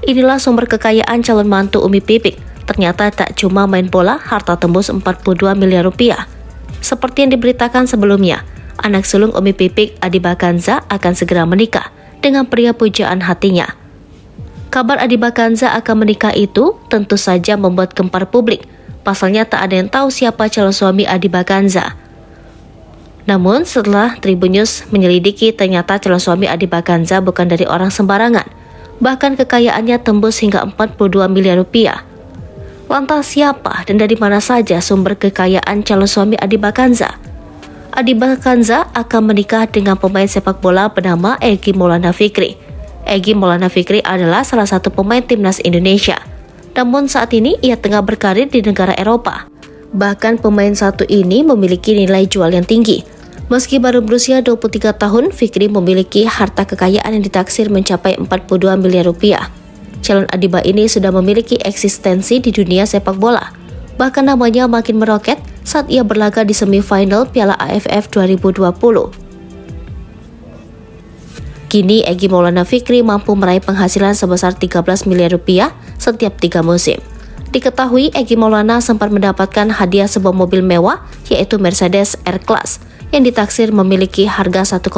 Inilah sumber kekayaan calon mantu Umi Pipik. Ternyata tak cuma main bola, harta tembus 42 miliar rupiah. Seperti yang diberitakan sebelumnya, anak sulung Umi Pipik, Adiba Kanza, akan segera menikah dengan pria pujaan hatinya. Kabar Adiba Kanza akan menikah itu tentu saja membuat gempar publik. Pasalnya tak ada yang tahu siapa calon suami Adiba Kanza. Namun setelah Tribun News menyelidiki, ternyata calon suami Adiba Kanza bukan dari orang sembarangan. Bahkan kekayaannya tembus hingga 42 miliar rupiah. Lantas siapa dan dari mana saja sumber kekayaan calon suami Adiba Kanza? Adiba Kanza akan menikah dengan pemain sepak bola bernama Egy Maulana Fikri. Egy Maulana Fikri adalah salah satu pemain timnas Indonesia. Namun saat ini ia tengah berkarir di negara Eropa. Bahkan pemain satu ini memiliki nilai jual yang tinggi. Meski baru berusia 23 tahun, Fikri memiliki harta kekayaan yang ditaksir mencapai 42 miliar rupiah. Calon Adiba ini sudah memiliki eksistensi di dunia sepak bola. Bahkan namanya makin meroket saat ia berlaga di semifinal Piala AFF 2020. Kini Egy Maulana Fikri mampu meraih penghasilan sebesar 13 miliar rupiah setiap 3 musim. Diketahui Egy Maulana sempat mendapatkan hadiah sebuah mobil mewah, yaitu Mercedes R-Class, yang ditaksir memiliki harga 1,1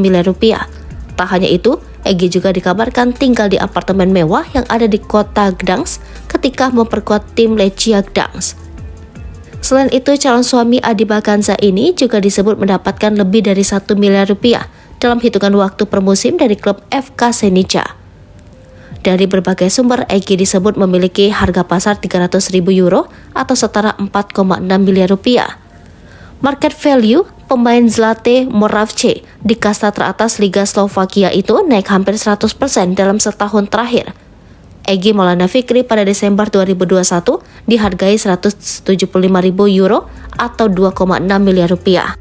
miliar rupiah. Tak hanya itu, Egy juga dikabarkan tinggal di apartemen mewah yang ada di kota Gdansk ketika memperkuat tim Lechia Gdansk. Selain itu, calon suami Adiba Kanza ini juga disebut mendapatkan lebih dari 1 miliar rupiah dalam hitungan waktu per musim dari klub FK Senica. Dari berbagai sumber, Egy disebut memiliki harga pasar 300.000 euro atau setara 4,6 miliar rupiah. Market value pemain Zlate Moravce di kasta teratas Liga Slovakia itu naik hampir 100% dalam setahun terakhir. Egy Maulana Fikri pada Desember 2021 dihargai 175.000 euro atau 2,6 miliar rupiah.